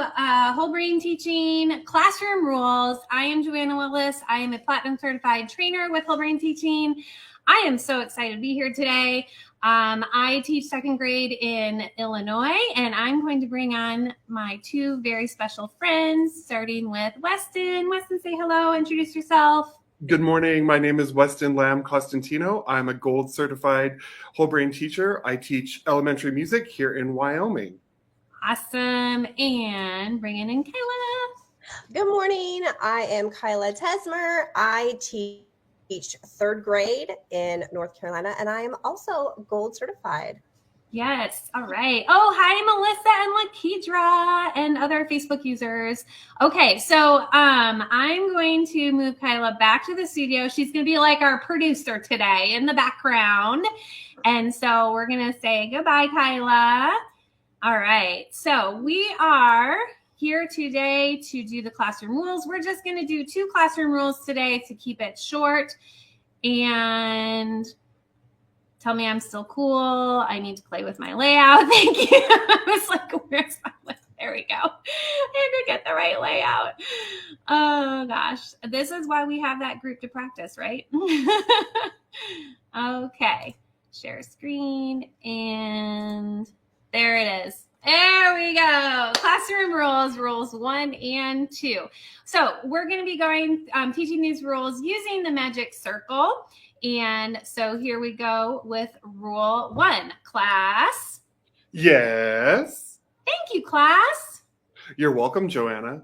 Whole Brain Teaching Classroom Rules. I am Joanna Willis. I am a Platinum Certified Trainer with Whole Brain Teaching. I am so excited to be here today. I teach second grade in Illinois, and I'm going to bring on my two very special friends, starting with Weston. Weston, say hello, introduce yourself. Good morning. My name is Weston Lamb Costantino. I'm a gold certified whole brain teacher. I teach elementary music here in Wyoming. Awesome. And bringing in Kyla. Good morning. I am Kyla Tesmer. I teach third grade in North Carolina, and I am also gold certified. Yes. All right. Oh, hi, Melissa and Lakidra and other Facebook users. Okay. So I'm going to move Kyla back to the studio. She's going to be like our producer today in the background. And so we're going to say goodbye, Kyla. All right. So we are here today to do the classroom rules. We're just going to do 2 classroom rules today to keep it short. And tell me I'm still cool. I need to play with my layout. Thank you. I was like, where's my layout? There we go. I had to get the right layout. Oh, gosh. This is why we have that group to practice, right? Okay. Share screen. And there it is. There we go. Classroom rules 1 and 2. So we're going to be teaching these rules using the magic circle. And so here we go with rule 1. Class. Yes. Thank you, class. You're welcome, Joanna.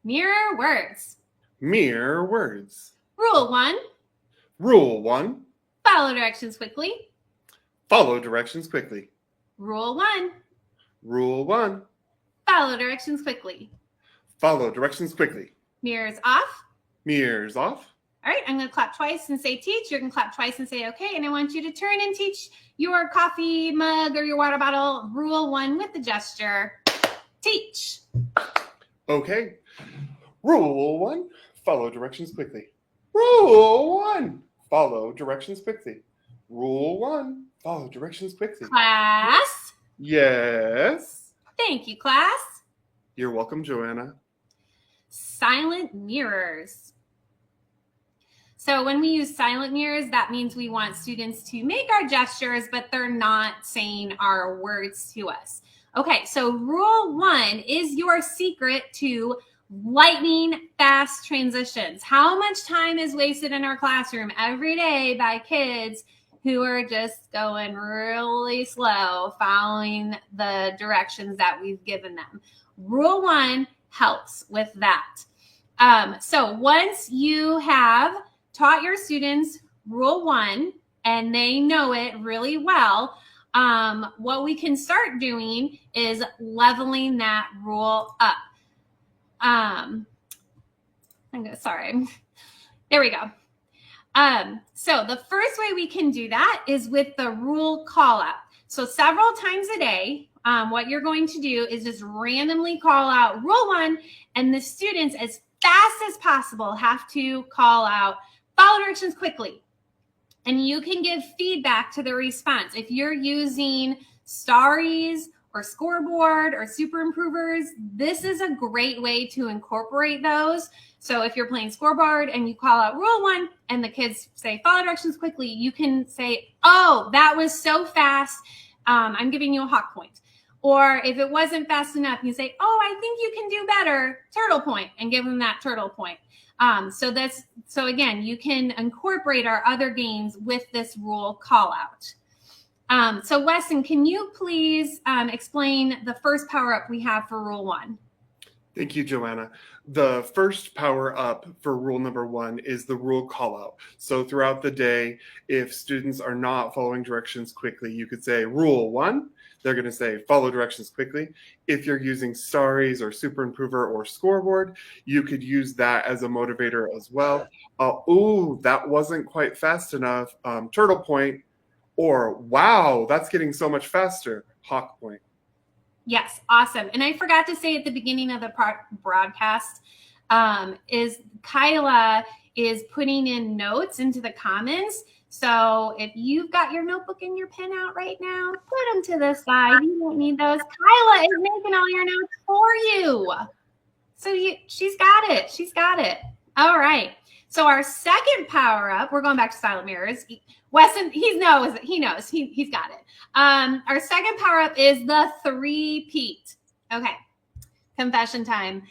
Mirror words. Mirror words. Rule 1. Rule 1. Follow directions quickly. Follow directions quickly. Rule 1. Rule 1. Follow directions quickly. Follow directions quickly. Mirrors off. Mirrors off. All right, I'm going to clap twice and say teach. You're going to clap twice and say okay. And I want you to turn and teach your coffee mug or your water bottle. Rule 1 with the gesture. Teach. Okay. Rule 1. Follow directions quickly. Rule 1. Follow directions quickly. Rule 1. Follow directions quickly. Class. Yes. Thank you, class. You're welcome, Joanna. Silent mirrors. So when we use silent mirrors, that means we want students to make our gestures, but they're not saying our words to us. Okay, so rule 1 is your secret to lightning fast transitions. How much time is wasted in our classroom every day by kids who are just going really slow, following the directions that we've given them? Rule 1 helps with that. So once you have taught your students rule 1 and they know it really well, what we can start doing is leveling that rule up. Sorry. There we go. So the first way we can do that is with the rule call out. So several times a day, what you're going to do is just randomly call out rule 1, and the students, as fast as possible, have to call out follow directions quickly. And you can give feedback to the response. If you're using Starries or Scoreboard or Super Improvers, this is a great way to incorporate those. So if you're playing Scoreboard and you call out rule 1 and the kids say follow directions quickly, you can say, oh, that was so fast. I'm giving you a hawk point. Or if it wasn't fast enough, you say, oh, I think you can do better, turtle point, and give them that turtle point. So again, you can incorporate our other games with this rule call out. So Weston, can you please explain the first power up we have for rule 1? Thank you, Joanna. The first power up for rule number 1 is the rule call out. So throughout the day, if students are not following directions quickly, you could say rule 1. They're going to say follow directions quickly. If you're using Starries or Super Improver or Scoreboard, you could use that as a motivator as well. Oh, that wasn't quite fast enough. Turtle point. Or wow, that's getting so much faster. Hawk point. Yes, awesome. And I forgot to say at the beginning of the broadcast, is Kyla is putting in notes into the comments. So if you've got your notebook and your pen out right now, put them to the side. You don't need those. Kyla is making all your notes for you. So she's got it. She's got it. All right. So our second power up, we're going back to silent mirrors. Weston, he knows. He's got it. Our second power up is the 3-peat. Okay. Confession time.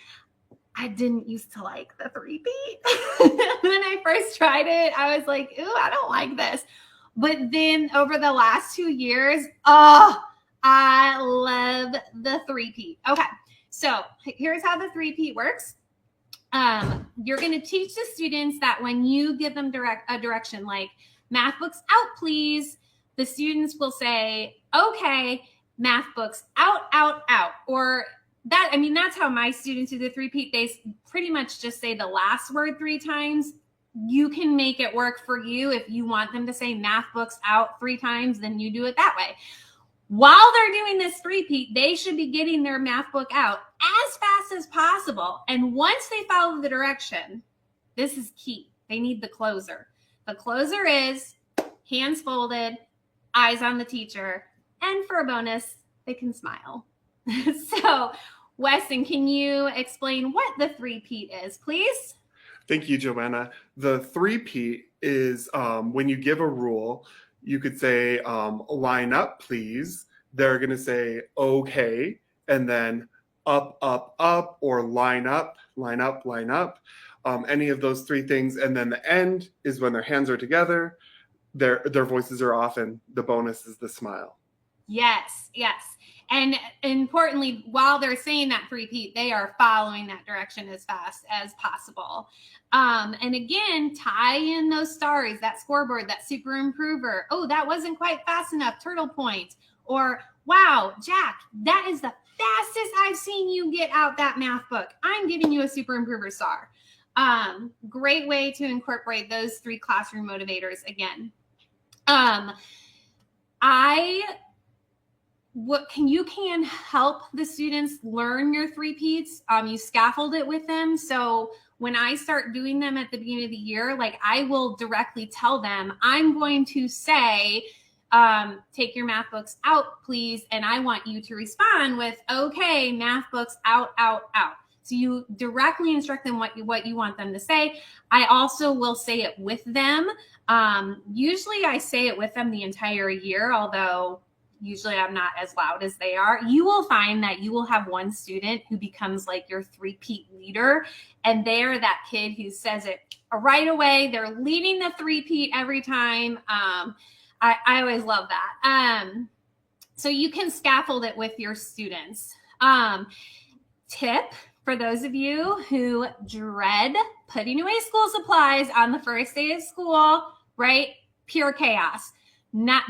I didn't used to like the 3-peat. When I first tried it, I was like, ooh, I don't like this. But then over the last 2 years, I love the 3-peat. Okay. So here's how the 3-peat works. You're going to teach the students that when you give them a direction like math books out, please, the students will say, okay, math books out, out, out. Or that's how my students do the 3-peat. They pretty much just say the last word 3 times. You can make it work for you. If you want them to say math books out 3 times, then you do it that way. While they're doing this 3-peat, they should be getting their math book out as fast as possible. And once they follow the direction, this is key. They need the closer. The closer is hands folded, eyes on the teacher, and for a bonus, they can smile. So, Weston, can you explain what the 3-peat is, please? Thank you, Joanna. The 3-peat is when you give a rule, you could say, line up, please. They're going to say, okay, and then up, up, up, or line up, line up, line up. Any of those 3 things. And then the end is when their hands are together, their voices are off, and the bonus is the smile. Yes, yes. And importantly, while they're saying that 3-peat, they are following that direction as fast as possible. And again, tie in those stories, that scoreboard, that super improver. Oh, that wasn't quite fast enough, turtle point. Or, wow, Jack, that is the fastest I've seen you get out that math book. I'm giving you a super improver star. Great way to incorporate those 3 classroom motivators again. You can help the students learn your 3-peats. You scaffold it with them. So when I start doing them at the beginning of the year, like I will directly tell them, I'm going to say, take your math books out, please. And I want you to respond with, okay, math books out, out, out. So you directly instruct them what you want them to say. I also will say it with them. Usually I say it with them the entire year, although usually I'm not as loud as they are. You will find that you will have one student who becomes like your 3-peat leader, and they're that kid who says it right away. They're leading the 3-peat every time. I always love that. So you can scaffold it with your students. Tip for those of you who dread putting away school supplies on the first day of school, right? Pure chaos.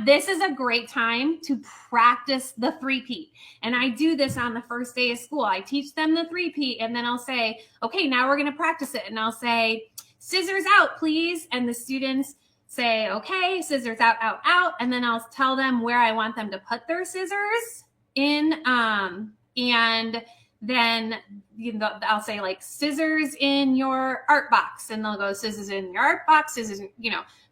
This is a great time to practice the 3-peat. And I do this on the first day of school. I teach them the 3-peat, and then I'll say, okay, now we're going to practice it. And I'll say, scissors out, please. And the students say, okay, scissors out, out, out. And then I'll tell them where I want them to put their scissors in. And then I'll say like scissors in your art box, and they'll go scissors in your art box, scissors,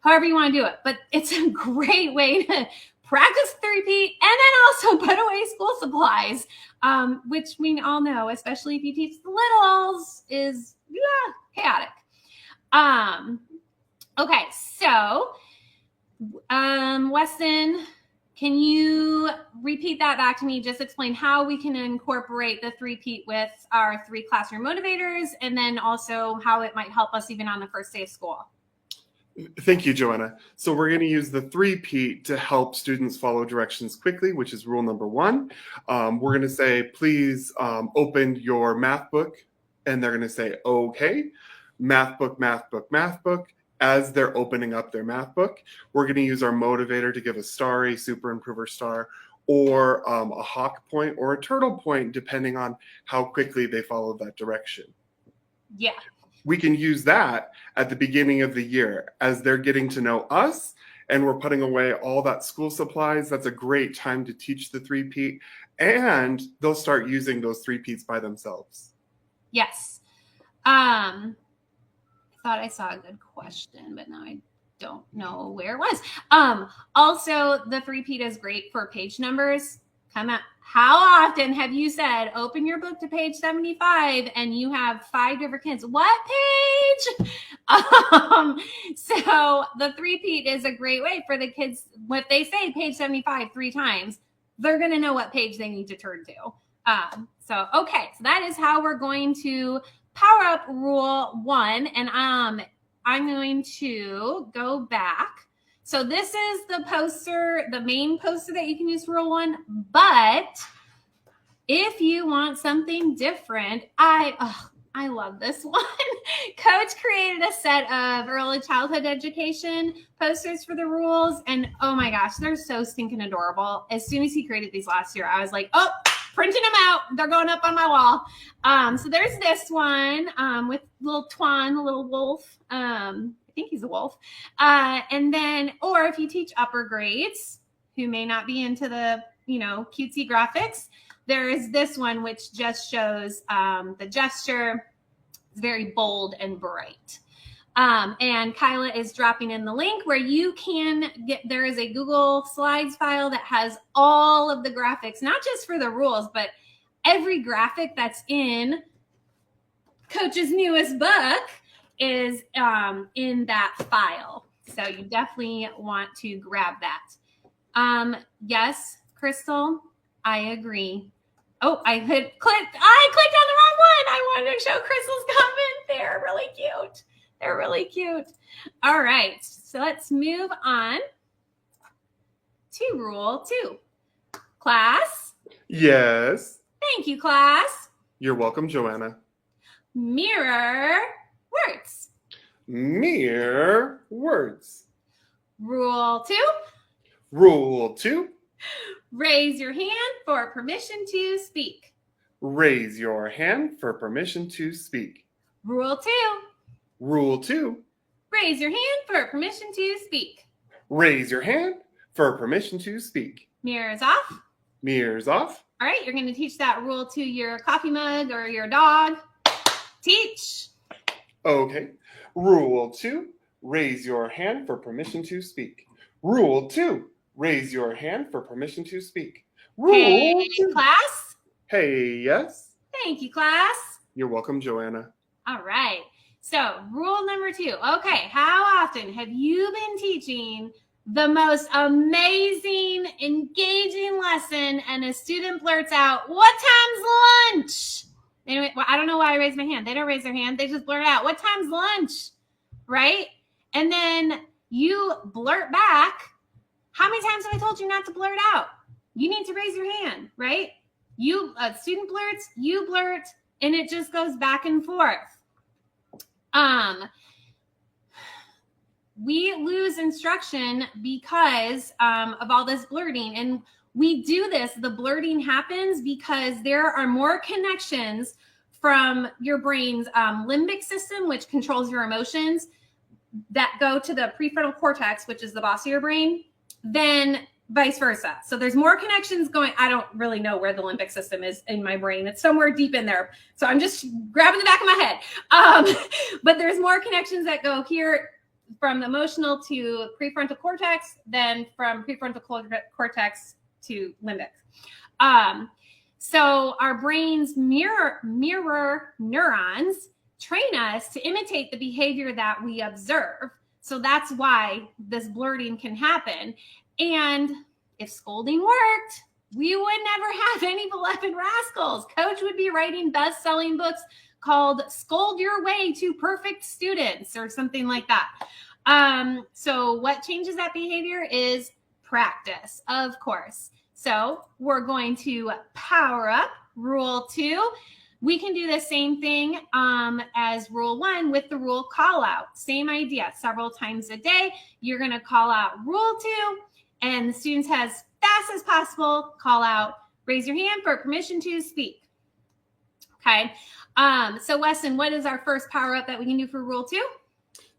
however you want to do it. But it's a great way to practice 3-peat and then also put away school supplies, which we all know, especially if you teach the littles, is chaotic. Okay, so Weston, can you repeat that back to me? Just explain how we can incorporate the 3-peat with our 3 classroom motivators, and then also how it might help us even on the first day of school. Thank you, Joanna. So we're going to use the 3-peat to help students follow directions quickly, which is rule number 1. We're going to say, please open your math book, and they're going to say, okay, math book, math book, math book. As they're opening up their math book, we're going to use our motivator to give a star, a super improver star, or a hawk point or a turtle point, depending on how quickly they follow that direction. Yeah. We can use that at the beginning of the year as they're getting to know us and we're putting away all that school supplies. That's a great time to teach the 3-peat, and they'll start using those 3-peats by themselves. Yes. I thought I saw a good question, but now I don't know where it was. Also, the three-peat is great for page numbers. Come out. How often have you said, open your book to page 75 and you have 5 different kids? What page? So the three-peat is a great way for the kids. If they say page 75 3 times, they're going to know what page they need to turn to. Okay, so that is how we're going to power up rule 1. And I'm going to go back. So this is the poster, the main poster that you can use for rule 1. But if you want something different, I love this one. Coach created a set of early childhood education posters for the rules. And oh my gosh, they're so stinking adorable. As soon as he created these last year, I was like, oh, printing them out. They're going up on my wall. So there's this one with little Twan, the little wolf. I think he's a wolf. And then, or if you teach upper grades who may not be into the, cutesy graphics, there is this one which just shows the gesture. It's very bold and bright. And Kyla is dropping in the link where you can get, there is a Google Slides file that has all of the graphics, not just for the rules, but every graphic that's in Coach's newest book is in that file. So you definitely want to grab that. Yes, Crystal, I agree. Oh, I clicked on the wrong one. I wanted to show Crystal's comment. They're really cute. They're really cute. All right, so let's move on to rule 2. Class? Yes. Thank you, class. You're welcome, Joanna. Mirror words. Mirror words. Rule 2. Rule 2. Raise your hand for permission to speak. Raise your hand for permission to speak. Rule 2. Rule 2. Raise your hand for permission to speak. Raise your hand for permission to speak. Mirrors off. Mirrors off. All right, you're going to teach that rule to your coffee mug or your dog. Teach. Okay. Rule 2. Raise your hand for permission to speak. Rule 2. Raise your hand for permission to speak. Rule Hey, 2. class. Hey, yes. Thank you, class. You're welcome, Joanna. All right. So rule number 2. Okay, how often have you been teaching the most amazing, engaging lesson and a student blurts out, what time's lunch? Anyway, well, I don't know why I raised my hand. They don't raise their hand. They just blurt out, what time's lunch? Right? And then you blurt back, how many times have I told you not to blurt out? You need to raise your hand, right? You, student blurts, you blurt, and it just goes back and forth. We lose instruction because of all this blurting. And we do this, the blurting happens because there are more connections from your brain's limbic system, which controls your emotions, that go to the prefrontal cortex, which is the boss of your brain, than vice versa. So there's more connections going. I don't really know where the limbic system is in my brain. It's somewhere deep in there. So I'm just grabbing the back of my head. But there's more connections that go here from the emotional to prefrontal cortex than from prefrontal cortex to limbic. So our brains mirror neurons train us to imitate the behavior that we observe. So that's why this blurting can happen. And if scolding worked, we would never have any beloved rascals. Coach would be writing best-selling books called Scold Your Way to Perfect Students or something like that. So what changes that behavior is practice, of course. So we're going to power up rule 2. We can do the same thing as rule 1 with the rule call out. Same idea, several times a day. You're going to call out rule 2, and the students as fast as possible call out, raise your hand for permission to speak. Okay. So Weston, what is our first power up that we can do for rule 2?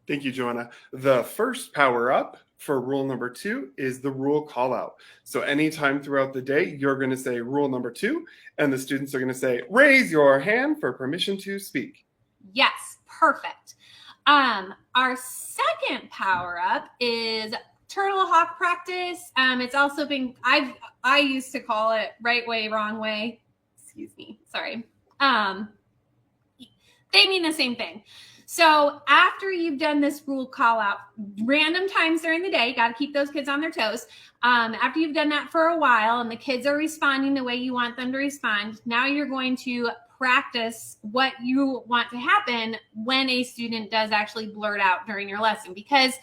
Thank you, Joanna. The first power up for rule number 2 is the rule call out. So anytime throughout the day, you're going to say rule number 2, and the students are going to say, raise your hand for permission to speak. Yes, perfect. Our second power up is turtle hawk practice. It's also been I used to call it right way, wrong way. Excuse me. Sorry. They mean the same thing. So after you've done this rule call out random times during the day, you got to keep those kids on their toes. After you've done that for a while and the kids are responding the way you want them to respond, now you're going to practice what you want to happen when a student does actually blurt out during your lesson. Because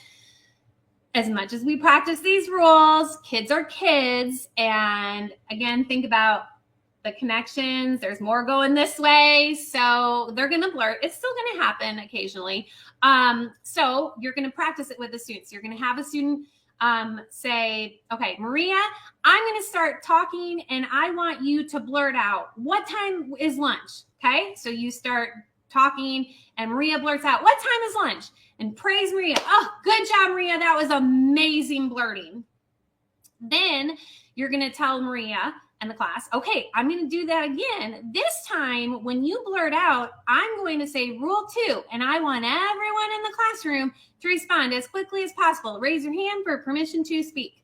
as much as we practice these rules, kids are kids. And again, think about the connections. There's more going this way. So they're going to blurt. It's still going to happen occasionally. So you're going to practice it with the students. You're going to have a student say, okay, Maria, I'm going to start talking and I want you to blurt out, what time is lunch? Okay. So you start talking and Maria blurts out, what time is lunch? And praise Maria. Oh, good job, Maria. That was amazing blurting. Then you're going to tell Maria and the class, okay, I'm going to do that again. This time, when you blurt out, I'm going to say rule 2, and I want everyone in the classroom to respond as quickly as possible. Raise your hand for permission to speak.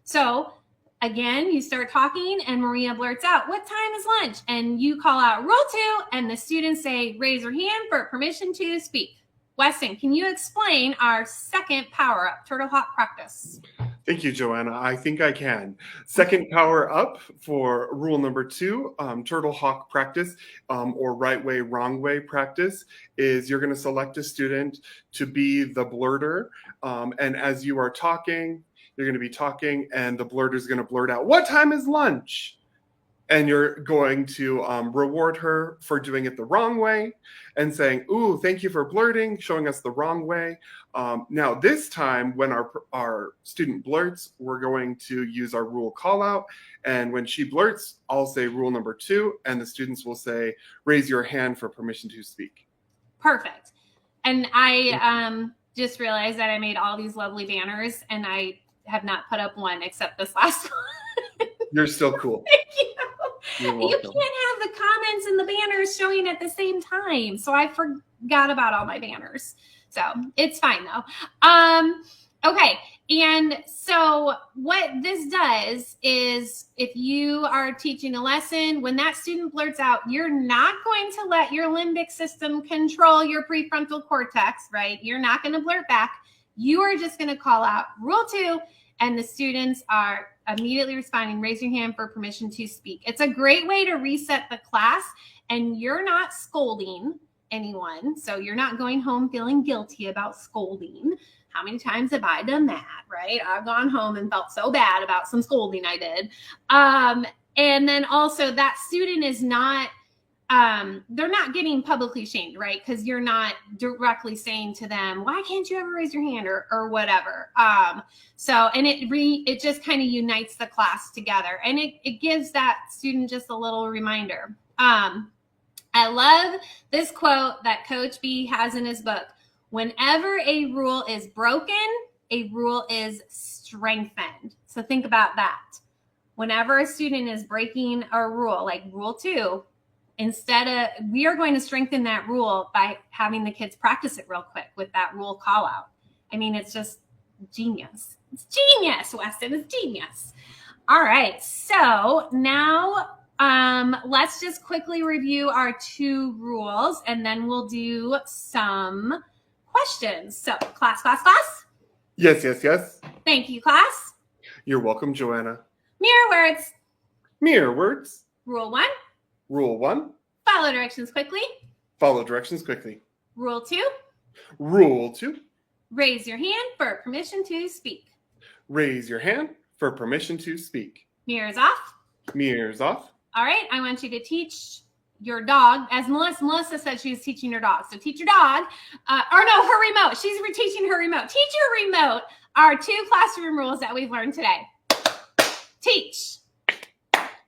So again, you start talking and Maria blurts out, what time is lunch? And you call out rule 2, and the students say, raise your hand for permission to speak. Weston, can you explain our second power up, turtle hawk practice? Thank you, Joanna. I think I can. Second power up for rule number 2, turtle hawk practice, or right way, wrong way practice, is you're going to select a student to be the blurter. And as you are talking, you're going to be talking and the blurter is going to blurt out, what time is lunch? And you're going to reward her for doing it the wrong way and saying, ooh, thank you for blurting, showing us the wrong way. Now, this time, when our student blurts, we're going to use our rule call out. And when she blurts, I'll say rule number 2, and the students will say, raise your hand for permission to speak. Perfect. And I just realized that I made all these lovely banners, and I have not put up one except this last one. You're still cool. Thank you. You're You welcome. can't have the comments and the banners showing at the same time. So I forgot about all my banners. So it's fine though. Okay. And so what this does is if you are teaching a lesson, when that student blurts out, you're not going to let your limbic system control your prefrontal cortex, right? You're not going to blurt back. You are just going to call out rule 2, and the students are immediately responding, raise your hand for permission to speak. It's a great way to reset the class, and you're not scolding anyone. So you're not going home feeling guilty about scolding. How many times have I done that, right? I've gone home and felt so bad about some scolding I did. And then also that student is not, they're not getting publicly shamed, right? Because you're not directly saying to them, why can't you ever raise your hand or whatever. So, and it just kind of unites the class together, and it gives that student just a little reminder. I love this quote that Coach B has in his book. Whenever a rule is broken, a rule is strengthened. So think about that. Whenever a student is breaking a rule, like rule 2, we are going to strengthen that rule by having the kids practice it real quick with that rule call out. I mean, it's just genius. It's genius, Weston. It's genius. All right. So now let's just quickly review our 2 rules, and then we'll do some questions. So class. Yes. Thank you, class. You're welcome, Joanna. Mirror words. Mirror words. Rule 1. Rule 1. Follow directions quickly. Follow directions quickly. Rule 2. Rule 2. Raise your hand for permission to speak. Raise your hand for permission to speak. Mirrors off. Mirrors off. All right. I want you to teach your dog, as Melissa said she was teaching her dog. So teach your dog, her remote. She's teaching her remote. Teach your remote our 2 classroom rules that we've learned today. Teach.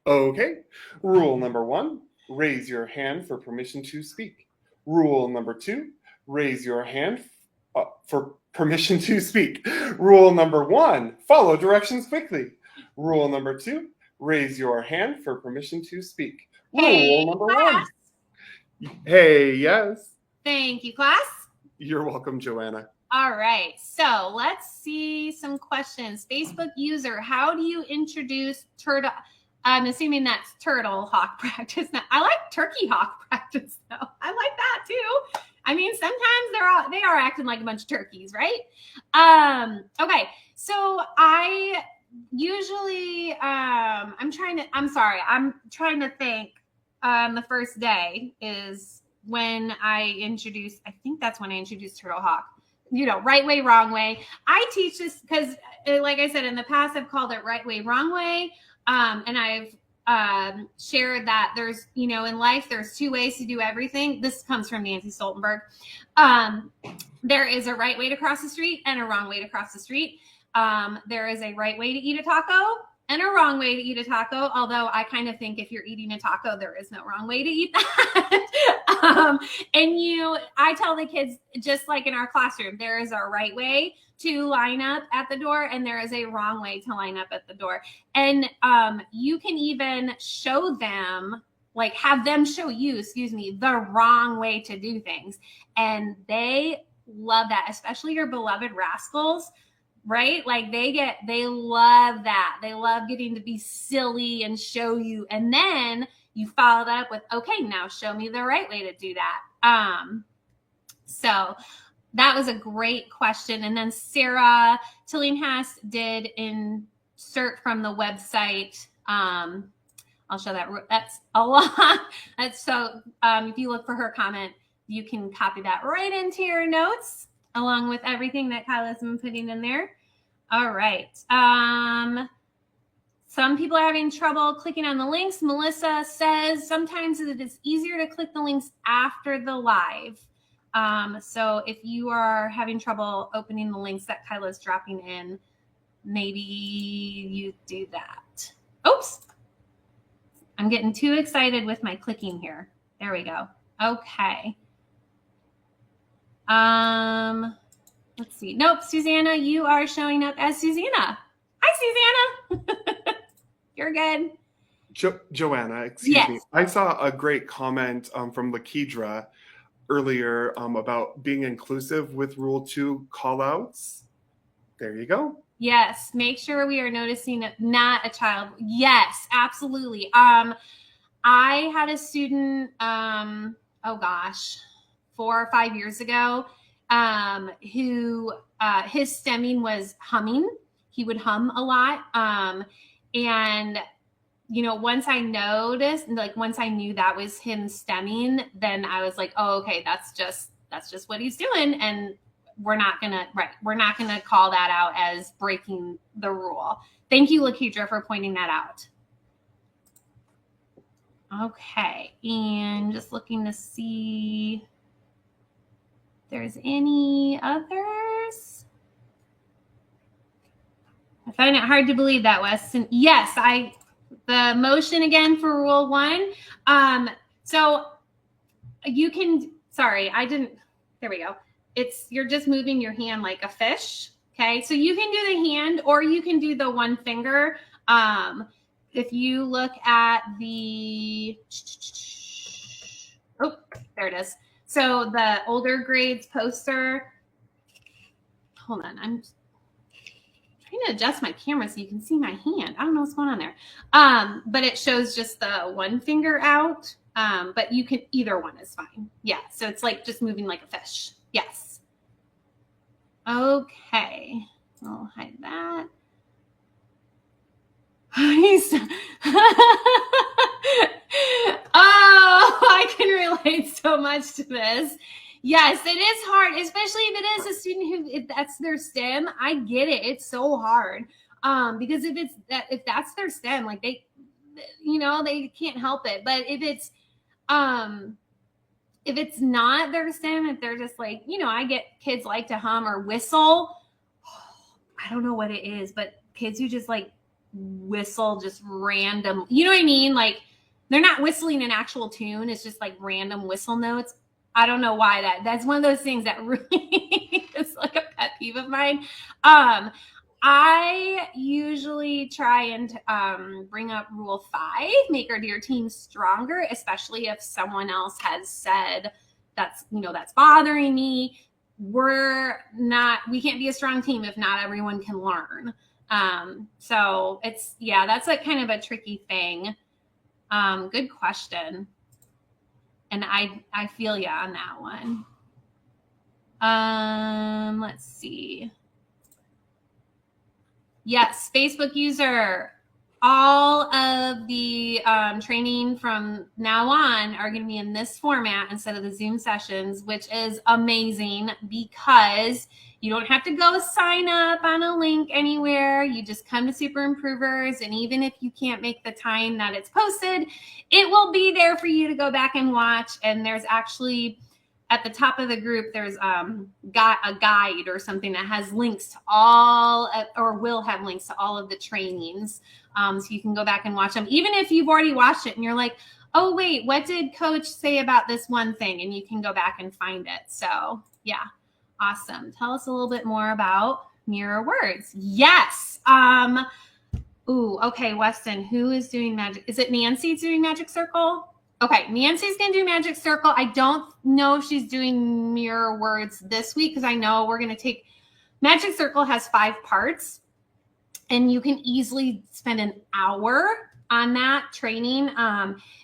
Okay. Rule number 1, raise your hand for permission to speak. Rule number 2, raise your hand for permission to speak. Rule number 1, follow directions quickly. Rule number 2, raise your hand for permission to speak. Rule number 1. Hey, yes. Thank you, class. You're welcome, Joanna. All right, so let's see some questions. Facebook user, how do you introduce turtle? I'm assuming that's turtle hawk practice. Now, I like turkey hawk practice though. I like that too. I mean, sometimes they are acting like a bunch of turkeys, right? Okay, so I usually I'm trying to think. The first day is when I think that's when I introduced turtle hawk. Right way, wrong way. I teach this because, like I said, in the past, I've called it right way, wrong way. And I've shared that there's, in life, there's two ways to do everything. This comes from Nancy Stoltenberg. There is a right way to cross the street and a wrong way to cross the street. There is a right way to eat a taco and a wrong way to eat a taco. Although I kind of think if you're eating a taco, there is no wrong way to eat that. I tell the kids, just like in our classroom, there is a right way to line up at the door and there is a wrong way to line up at the door. And you can even show them, like have them show you, the wrong way to do things. And they love that, especially your beloved rascals. Right? Like they love that. They love getting to be silly and show you. And then you follow that up with, okay, now show me the right way to do that. So that was a great question. And then Sarah Tillinghast did insert from the website. I'll show that. That's a lot. So if you look for her comment, you can copy that right into your notes, along with everything that Kyla's been putting in there. All right. Some people are having trouble clicking on the links. Melissa says sometimes it is easier to click the links after the live. So if you are having trouble opening the links that Kyla's dropping in, maybe you do that. Oops. I'm getting too excited with my clicking here. There we go. Okay. Let's see. Nope, Susanna, you are showing up as Susanna. Hi, Susanna. You're good. Joanna, excuse me. I saw a great comment from Lakidra earlier about being inclusive with Rule 2 callouts. There you go. Yes, make sure we are noticing not a child. Yes, absolutely. I had a student, 4 or 5 years ago, who his stemming was humming. He would hum a lot. And once I noticed, once I knew that was him stemming, then I was like, oh, okay, that's just what he's doing. And we're not gonna call that out as breaking the rule. Thank you, Lakidra, for pointing that out. Okay, and just looking to see if there's any others. I find it hard to believe that, Weston. Yes, the motion again for Rule 1. So you can, there we go. You're just moving your hand like a fish. Okay, so you can do the hand or you can do the one finger. If you look at there it is. So the older grades poster, hold on, I'm trying to adjust my camera so you can see my hand. I don't know what's going on there. But it shows just the one finger out. But you can, either one is fine. Yeah, so it's like just moving like a fish. Yes. Okay, I'll hide that. Oh, I can relate so much to this. Yes, it is hard, especially if it is a student if that's their STEM. I get it. It's so hard. Because if that's their STEM, like they can't help it. But if it's not their STEM, if they're just like, I get kids like to hum or whistle. I don't know what it is, but kids who just like whistle just random, you know what I mean? Like they're not whistling an actual tune. It's just like random whistle notes. I don't know why that's one of those things that really is like a pet peeve of mine. I usually try and bring up Rule 5, make our dear team stronger, especially if someone else has said that's bothering me. we can't be a strong team if not everyone can learn. So it's, yeah, that's a kind of a tricky thing. Good question. And I feel you on that one. Let's see. Yes, Facebook user. All of the training from now on are going to be in this format instead of the Zoom sessions, which is amazing because you don't have to go sign up on a link anywhere. You just come to Super Improvers, and even if you can't make the time that it's posted, it will be there for you to go back and watch. And there's actually, at the top of the group, there's a guide or something that has links to all, or will have links to all of the trainings. So you can go back and watch them, even if you've already watched it and you're like, oh, wait, what did Coach say about this one thing? And you can go back and find it. So yeah, awesome. Tell us a little bit more about mirror words. Yes. Okay, Weston, who is doing magic? Is it Nancy doing Magic Circle? Okay, Nancy's going to do Magic Circle. I don't know if she's doing mirror words this week because I know we're going to take, Magic Circle has 5 parts and you can easily spend an hour on that training.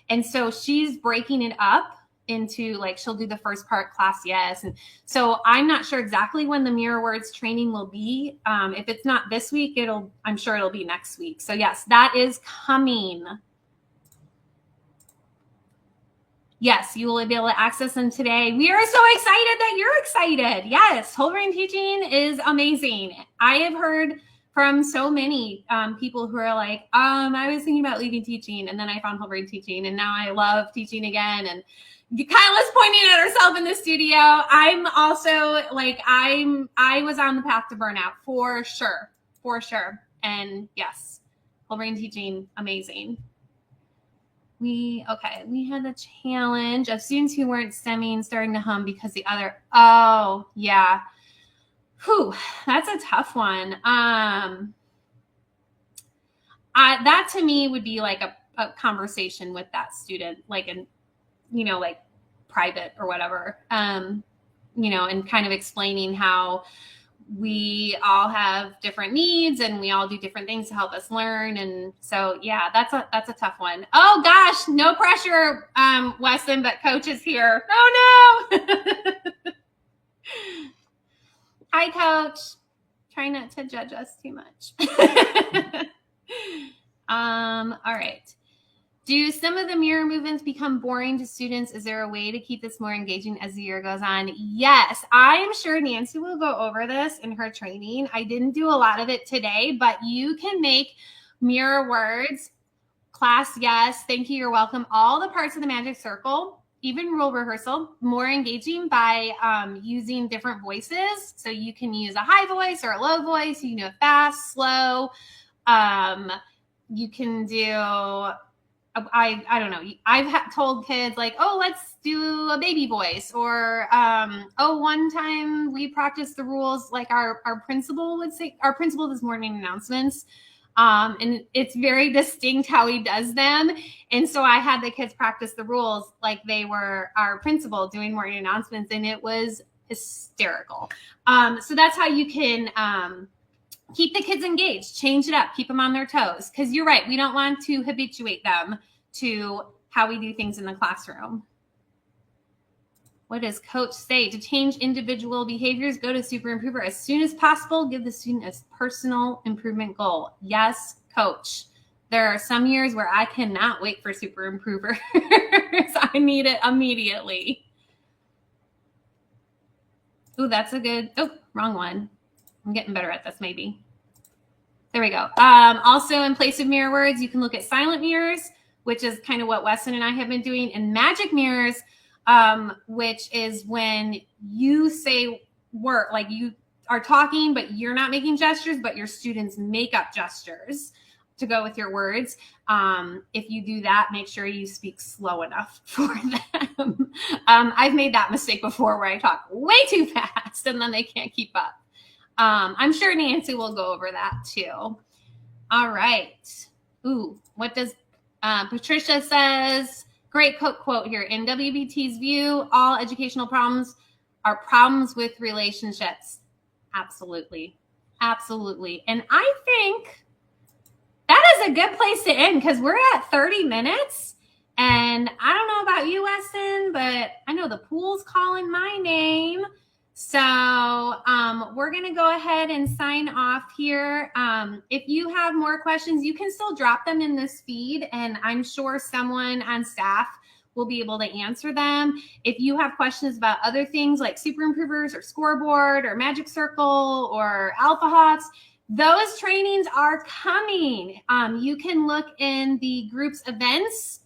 And so she's breaking it up into, like, she'll do the first part, class yes. And so I'm not sure exactly when the mirror words training will be. If it's not this week, I'm sure it'll be next week. So yes, that is coming. Yes, you will be able to access them today. We are so excited that you're excited. Yes, whole brain teaching is amazing. I have heard from so many people who are like, I was thinking about leaving teaching, and then I found whole brain teaching, and now I love teaching again. And Kyla's pointing at herself in the studio. I'm also like, I was on the path to burnout for sure. And yes, whole brain teaching, amazing. We had a challenge of students who weren't stemming starting to hum because the other, oh yeah. Whew, that's a tough one. That to me would be like a conversation with that student, like like private or whatever, and kind of explaining how we all have different needs and we all do different things to help us learn. And so, yeah, that's a tough one. Oh gosh, no pressure, Weston, but Coach is here. Oh no. Hi, Coach. Try not to judge us too much. All right. Do some of the mirror movements become boring to students? Is there a way to keep this more engaging as the year goes on? Yes, I'm sure Nancy will go over this in her training. I didn't do a lot of it today, but you can make mirror words, class yes, thank you, you're welcome, all the parts of the Magic Circle, even rule rehearsal, more engaging by using different voices. So you can use a high voice or a low voice. You can do it fast, slow. You can do... I don't know. I've told kids like, oh, let's do a baby voice, or one time we practiced the rules like our principal would say. Our principal does morning announcements, and it's very distinct how he does them. And so I had the kids practice the rules like they were our principal doing morning announcements, and it was hysterical. So that's how you can keep the kids engaged, change it up, keep them on their toes. Because you're right, we don't want to habituate them to how we do things in the classroom. What does Coach say? To change individual behaviors, go to Super Improver as soon as possible. Give the student a personal improvement goal. Yes, Coach. There are some years where I cannot wait for Super Improvers. I need it immediately. Ooh, that's a good, wrong one. I'm getting better at this, maybe. There we go. Also, in place of mirror words, you can look at silent mirrors, which is kind of what Weston and I have been doing, and magic mirrors, which is when you say word, like you are talking, but you're not making gestures, but your students make up gestures to go with your words. If you do that, make sure you speak slow enough for them. I've made that mistake before where I talk way too fast and then they can't keep up. I'm sure Nancy will go over that too. All right. Ooh, what does Patricia says? Great quote here. In WBT's view, all educational problems are problems with relationships. Absolutely. Absolutely. And I think that is a good place to end because we're at 30 minutes. And I don't know about you, Weston, but I know the pool's calling my name. So we're going to go ahead and sign off here. If you have more questions, you can still drop them in this feed, and I'm sure someone on staff will be able to answer them. If you have questions about other things like super improvers or scoreboard or magic circle or alpha hawks, those trainings are coming. You can look in the group's events.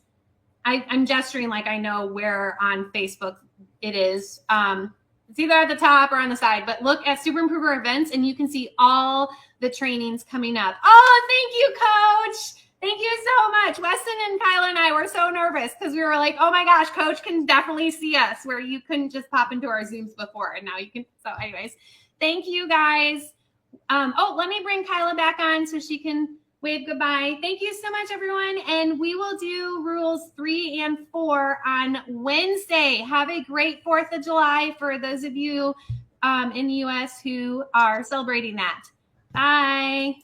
I'm gesturing like I know where on Facebook it is. It's either at the top or on the side, but look at Super Improver events and you can see all the trainings coming up. Oh, thank you, Coach. Thank you so much. Weston and Kyla and I were so nervous because we were like, oh my gosh, Coach can definitely see us where you couldn't just pop into our Zooms before. And now you can. So anyways, thank you guys. Let me bring Kyla back on so she can wave goodbye. Thank you so much, everyone. And we will do rules 3 and 4 on Wednesday. Have a great 4th of July for those of you in the US who are celebrating that. Bye.